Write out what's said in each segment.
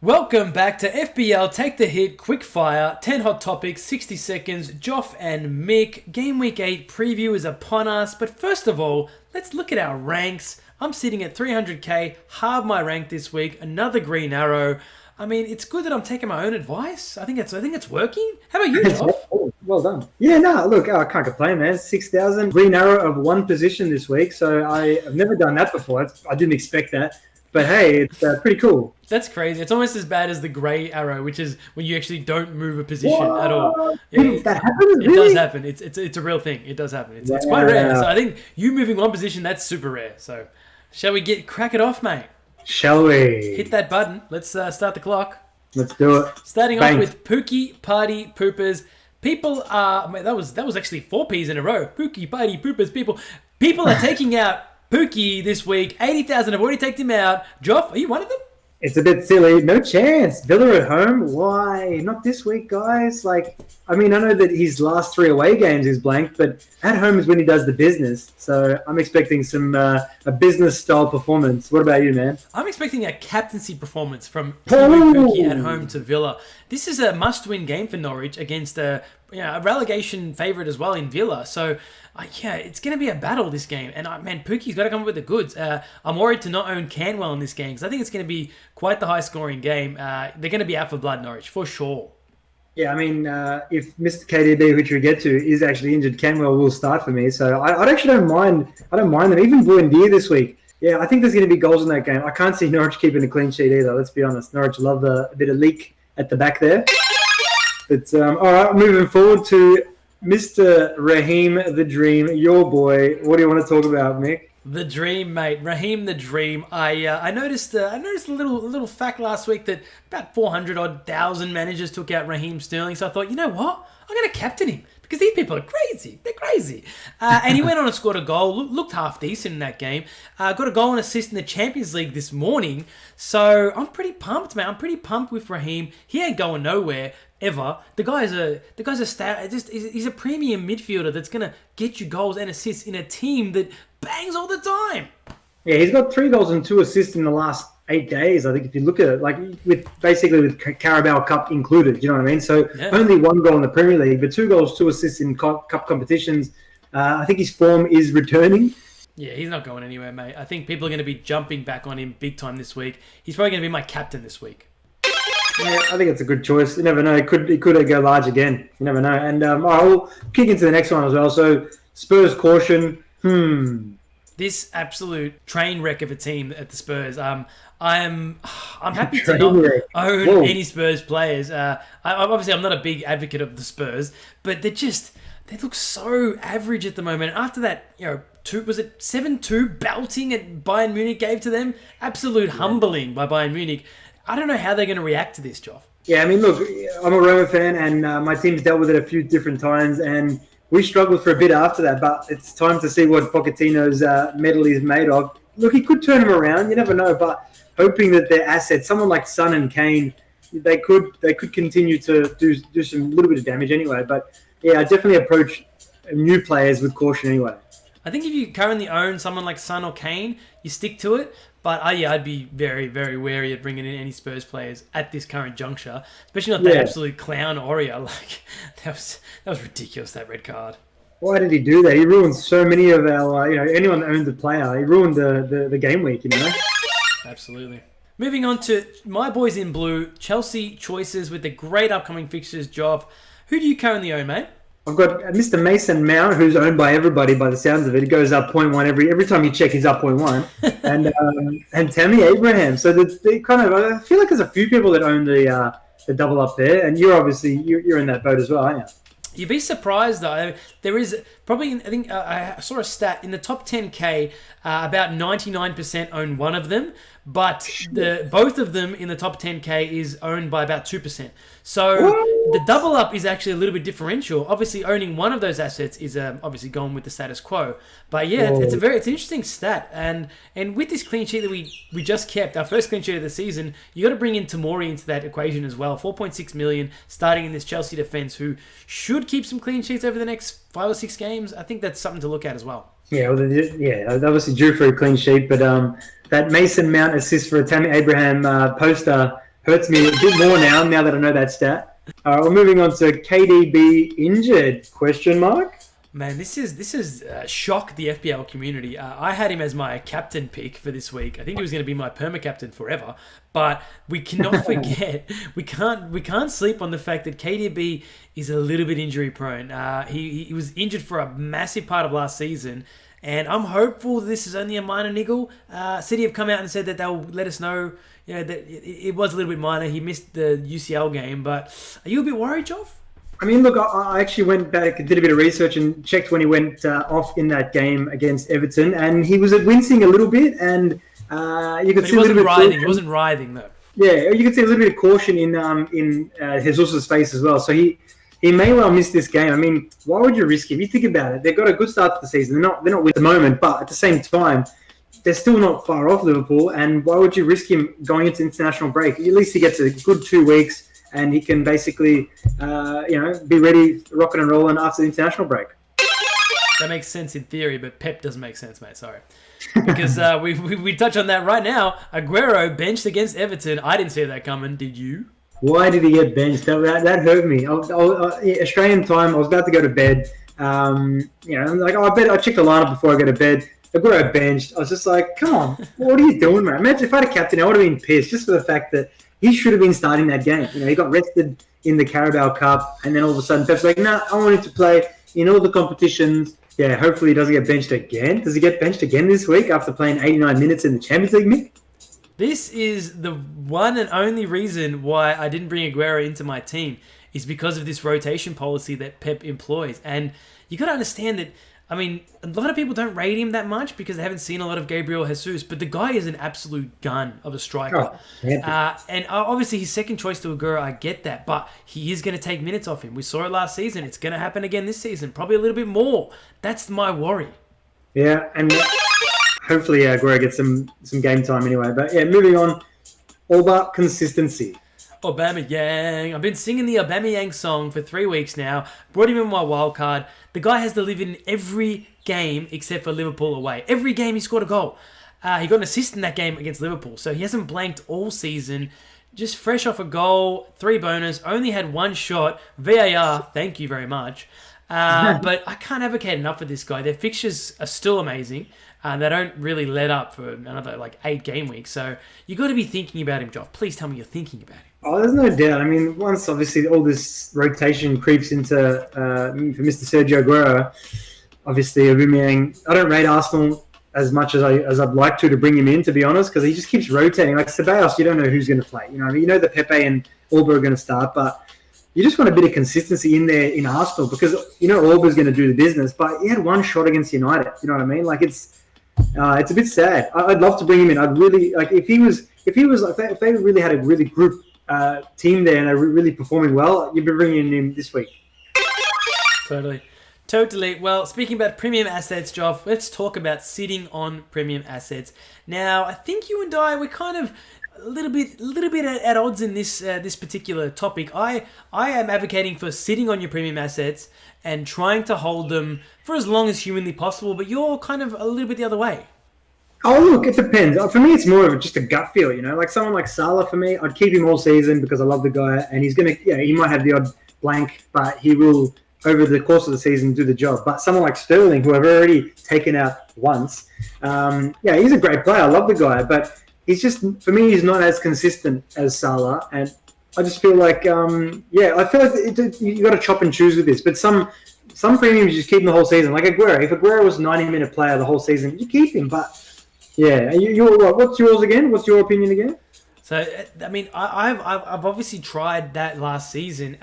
Welcome back to FBL Take the Hit Quick Fire, 10 hot topics, 60 seconds. Joff and Mick, Game Week 8 preview is upon us, but first of all, let's look at our ranks. I'm sitting at 300k, halved my rank this week, another green arrow. I mean, it's good that I'm taking my own advice. I think it's working. How about you, Joff? Well done. Yeah, no, look, I can't complain, man. 6,000 green arrow of one position this week, so I've never done that before. I didn't expect that, but hey, it's pretty cool. That's crazy. It's almost as bad as the grey arrow, which is when you actually don't move a position at all. Yeah, that happens? it Really? does happen. It's a real thing. It does happen. It's quite rare. So I think you moving one position, that's super rare. So shall we crack it off, mate? Shall we? Hit that button. Let's start the clock. Let's do it. Starting Bang. off with Pookie Party Poopers. People are... Mate, that was actually 4 Ps in a row. Pookie Party Poopers. People are taking out Pookie this week. 80,000 have already taken him out. Joff, are you one of them? It's a bit silly. No chance. Villa at home? Why? Not this week, guys. I know that his last 3 away games is blank, but at home is when he does the business. So I'm expecting a business-style performance. What about you, man? I'm expecting a captaincy performance from Timu Pookie at home to Villa. This is a must-win game for Norwich against a relegation favourite as well in Villa. So, it's going to be a battle, this game. And, Pookie's got to come up with the goods. I'm worried to not own Canwell in this game because I think it's going to be quite the high-scoring game. They're going to be out for blood, Norwich, for sure. Yeah, if Mr. KDB, which we get to, is actually injured, Canwell will start for me. So I actually don't mind. I don't mind them. Even Buendia this week. Yeah, I think there's going to be goals in that game. I can't see Norwich keeping a clean sheet either. Let's be honest. Norwich love a bit of leak at the back there. But all right, moving forward to Mr. Raheem the Dream, your boy. What do you want to talk about, Mick? The Dream, mate. Raheem the Dream. I noticed a little fact last week that about 400,000 managers took out Raheem Sterling. So I thought, you know what? I'm going to captain him because these people are crazy. They're crazy. And he went on and scored a goal. Looked half decent in that game. Got a goal and assist in the Champions League this morning. So I'm pretty pumped, man. I'm pretty pumped with Raheem. He ain't going nowhere ever. The guy's he's a premium midfielder that's gonna get you goals and assists in a team that bangs all the time. Yeah, he's got 3 goals and 2 assists in the last 8 days. I think if you look at it, with Carabao Cup included, you know what I mean? So only 1 goal in the Premier League, but 2 goals, 2 assists in cup competitions. I think his form is returning. Yeah, he's not going anywhere, mate. I think people are going to be jumping back on him big time this week. He's probably going to be my captain this week. Yeah, I think it's a good choice. You never know. It could go large again. You never know. And I'll kick into the next one as well. So Spurs caution. This absolute train wreck of a team at the Spurs. I'm happy to not own any Spurs players. Obviously, I'm not a big advocate of the Spurs, but they look so average at the moment. After that, 7-2 belting at Bayern Munich gave to them? Absolute humbling by Bayern Munich. I don't know how they're going to react to this, Joff. Yeah, look, I'm a Roma fan, and my team's dealt with it a few different times, and we struggled for a bit after that, but it's time to see what Pochettino's medal is made of. Look, he could turn him around, you never know, but hoping that their assets, someone like Son and Kane, they could continue to do some little bit of damage anyway. But yeah, I definitely approach new players with caution anyway. I think if you currently own someone like Son or Kane, you stick to it. But I'd be very, very wary of bringing in any Spurs players at this current juncture, especially not that absolute clown Aurier. That was ridiculous, that red card. Why did he do that? He ruined so many of our, anyone that owns a player. He ruined the game week, Absolutely. Moving on to my boys in blue, Chelsea choices with the great upcoming fixtures, Joff. Who do you currently own, mate? I've got Mr. Mason Mount, who's owned by everybody by the sounds of it. He goes up 0.1 every time you check, he's up 0.1. and Tammy Abraham. So they kind of, I feel like there's a few people that own the double up there, and you're obviously you're in that boat as well, aren't you? You'd be surprised though. There is probably, I think I saw a stat in the top 10k, about 99% own one of them, but both of them in the top 10k is owned by about 2%. So the double up is actually a little bit differential. Obviously, owning one of those assets is obviously going with the status quo. But yeah, it's an interesting stat. And with this clean sheet that we just kept, our first clean sheet of the season, you got to bring in Tomori into that equation as well. 4.6 million starting in this Chelsea defense, who should keep some clean sheets over the next 5 or 6 games. I think that's something to look at as well. Yeah, obviously due for a clean sheet, but that Mason Mount assist for a Tammy Abraham poster hurts me a bit more now that I know that stat. All right, we're moving on to KDB injured, question mark? Man, this is shocked the FPL community. I had him as my captain pick for this week. I think he was going to be my perma captain forever. But we cannot forget, we can't sleep on the fact that KDB is a little bit injury prone. He was injured for a massive part of last season, and I'm hopeful this is only a minor niggle. City have come out and said that they'll let us know, that it was a little bit minor. He missed the UCL game, but are you a bit worried, Joff? I mean, look, I actually went back, did a bit of research and checked when he went off in that game against Everton, and he was wincing a little bit, and you could see a little bit. He wasn't writhing though. Yeah, you could see a little bit of caution in Jesus' face as well. So he may well miss this game. I mean, why would you risk him? You think about it. They've got a good start to the season. They're not winning at the moment, but at the same time, they're still not far off Liverpool. And why would you risk him going into international break? At least he gets a good 2 weeks. And he can basically, be ready, rocking and rolling after the international break. That makes sense in theory, but Pep doesn't make sense, mate. Sorry. Because we touch on that right now. Aguero benched against Everton. I didn't see that coming. Did you? Why did he get benched? That hurt me. Australian time, I was about to go to bed. I checked the lineup before I go to bed. Aguero benched. I was just like, come on, what are you doing, man? Imagine if I had a captain, I would have been pissed just for the fact that he should have been starting that game. He got rested in the Carabao Cup, and then all of a sudden Pep's like, nah, I want him to play in all the competitions. Yeah, hopefully he doesn't get benched again. Does he get benched again this week after playing 89 minutes in the Champions League, Mick? This is the one and only reason why I didn't bring Aguero into my team, is because of this rotation policy that Pep employs. And you got to understand that, I mean, a lot of people don't rate him that much because they haven't seen a lot of Gabriel Jesus, but the guy is an absolute gun of a striker. And obviously his second choice to Aguero, I get that, but he is going to take minutes off him. We saw it last season. It's going to happen again this season, probably a little bit more. That's my worry. Yeah, and hopefully Aguero gets some game time anyway. But yeah, moving on, all about consistency. Aubameyang. I've been singing the Aubameyang song for 3 weeks now. Brought him in my wild card. The guy has delivered in every game except for Liverpool away. Every game he scored a goal. He got an assist in that game against Liverpool. So he hasn't blanked all season. Just fresh off a goal, 3 bonus. Only had 1 shot. VAR, thank you very much. But I can't advocate enough for this guy. Their fixtures are still amazing. They don't really let up for another 8 game weeks. So you got to be thinking about him, Joff. Please tell me you're thinking about him. Oh, there's no doubt. I mean, once obviously all this rotation creeps into for Mr. Sergio Aguero, obviously Aubameyang. I don't rate Arsenal as much as I'd like to bring him in, to be honest, because he just keeps rotating. Like Ceballos, you don't know who's going to play. That Pepe and Alba are going to start, but you just want a bit of consistency in there in Arsenal because Alba's going to do the business. But he had 1 shot against United. You know what I mean? It's a bit sad. I'd love to bring him in. I'd really if they really had a really group team there and are really performing well, you'd be bringing him this week. Totally. Well, speaking about premium assets, Joff, let's talk about sitting on premium assets. Now, I think you and I, we're kind of a little bit at odds in this particular topic. I am advocating for sitting on your premium assets and trying to hold them for as long as humanly possible, but you're kind of a little bit the other way. Oh, look, it depends. For me, it's more of just a gut feel, Like someone like Salah, for me, I'd keep him all season because I love the guy, and he's going to, he might have the odd blank, but he will, over the course of the season, do the job. But someone like Sterling, who I've already taken out once, he's a great player. I love the guy, but he's just, for me, he's not as consistent as Salah, and I just feel like, I feel like you got to chop and choose with this, but some premiums you just keep him the whole season. Like Aguero, if Aguero was a 90-minute player the whole season, you keep him, but... Yeah, what's yours again? What's your opinion again? So, I mean, I've obviously tried that last season,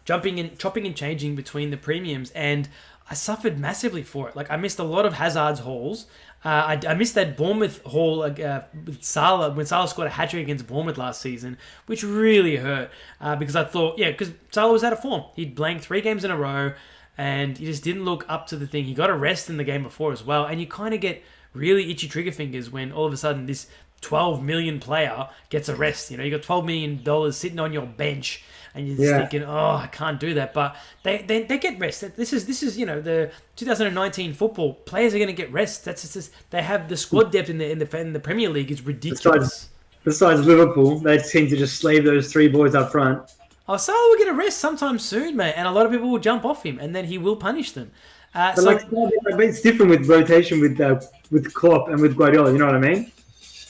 chopping and changing between the premiums, and I suffered massively for it. I missed a lot of Hazard's hauls. I missed that Bournemouth haul with Salah when Salah scored a hat-trick against Bournemouth last season, which really hurt because I thought, because Salah was out of form. He'd blanked 3 games in a row, and he just didn't look up to the thing. He got a rest in the game before as well, and you kind of get really itchy trigger fingers when all of a sudden this 12 million player gets a rest. You got $12 million sitting on your bench and you're just thinking, oh, I can't do that. But they get rest. This is the 2019 football. Players are going to get rest. That's just they have the squad depth in the Premier League is ridiculous. besides Liverpool, they seem to just slave those three boys up front. Oh, Salah will get a rest sometime soon, mate, and a lot of people will jump off him, and then he will punish them. But it's different with rotation with Klopp and with Guardiola. You know what I mean?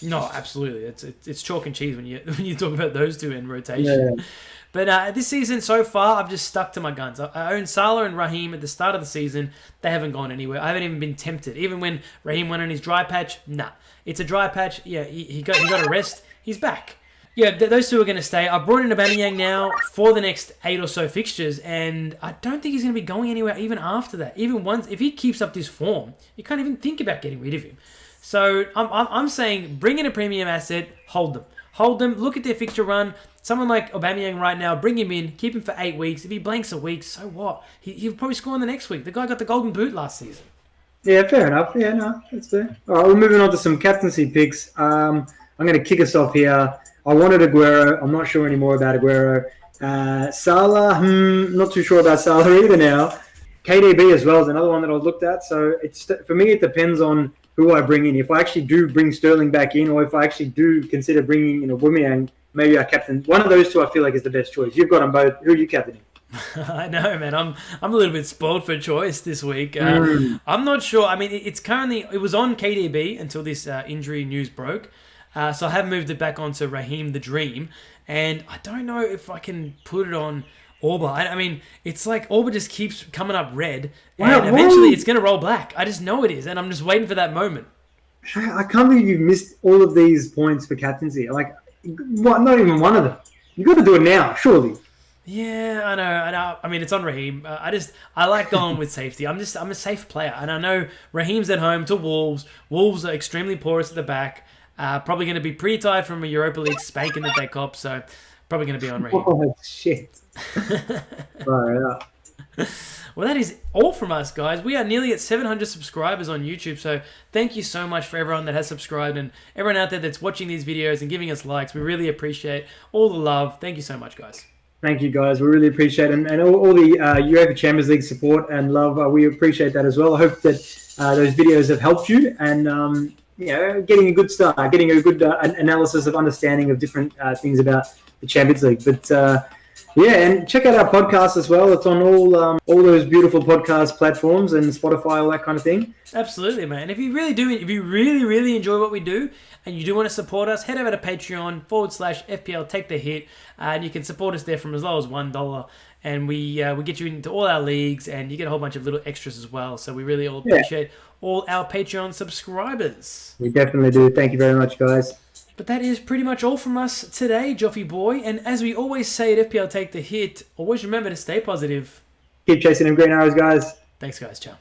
No, absolutely. It's chalk and cheese when you talk about those two in rotation. Yeah. But this season so far, I've just stuck to my guns. I own Salah and Raheem at the start of the season. They haven't gone anywhere. I haven't even been tempted. Even when Raheem went on his dry patch, nah. It's a dry patch. Yeah, he got a rest. He's back. Yeah, those two are going to stay. I've brought in Aubameyang now for the next 8 or so fixtures, and I don't think he's going to be going anywhere even after that. Even once, if he keeps up this form, you can't even think about getting rid of him. So I'm saying bring in a premium asset, hold them, look at their fixture run. Someone like Aubameyang right now, bring him in, keep him for 8 weeks. If he blanks a week, so what? He'll probably score in the next week. The guy got the golden boot last season. Yeah, fair enough. Yeah, no, that's fair. All right, we're moving on to some captaincy picks. I'm going to kick us off here. I wanted Aguero. I'm not sure anymore about Aguero. Salah, not too sure about Salah either now. KDB as well is another one that I've looked at. So for me, it depends on who I bring in. If I actually do bring Sterling back in, or if I actually do consider bringing in Aubameyang, maybe I captain. One of those two I feel like is the best choice. You've got them both. Who are you captaining? I know, man. I'm a little bit spoiled for choice this week. I'm not sure. I mean, it was on KDB until this injury news broke. So I have moved it back onto Raheem the Dream, and I don't know if I can put it on Auba. I mean, it's like Auba just keeps coming up red, and eventually it's going to roll black. I just know it is, and I'm just waiting for that moment. I can't believe you've missed all of these points for captaincy. Like, not even one of them. You've got to do it now, surely. Yeah, I know. I mean, it's on Raheem. I like going with safety. I'm a safe player, and I know Raheem's at home to Wolves. Wolves are extremely porous at the back. Probably going to be pretty tired from a Europa League spanking that they cop, so probably going to be on Raheem. Oh, shit. Right. Well, that is all from us, guys. We are nearly at 700 subscribers on YouTube, so thank you so much for everyone that has subscribed and everyone out there that's watching these videos and giving us likes. We really appreciate all the love. Thank you so much, guys. Thank you, guys. We really appreciate it. And all the UEFA Champions League support and love, we appreciate that as well. I hope that those videos have helped you and, getting a good start, getting a good analysis of understanding of different things about the Champions League. But, and check out our podcast as well. It's on all those beautiful podcast platforms and Spotify, all that kind of thing. Absolutely, man. If you really enjoy what we do and you do want to support us, head over to Patreon/FPL Take the Hit, and you can support us there from as low as $1. And we get you into all our leagues, and you get a whole bunch of little extras as well. So we really all appreciate all our Patreon subscribers. We definitely do. Thank you very much, guys. But that is pretty much all from us today, Joffy boy. And as we always say at FPL Take the Hit, always remember to stay positive. Keep chasing them green arrows, guys. Thanks, guys. Ciao.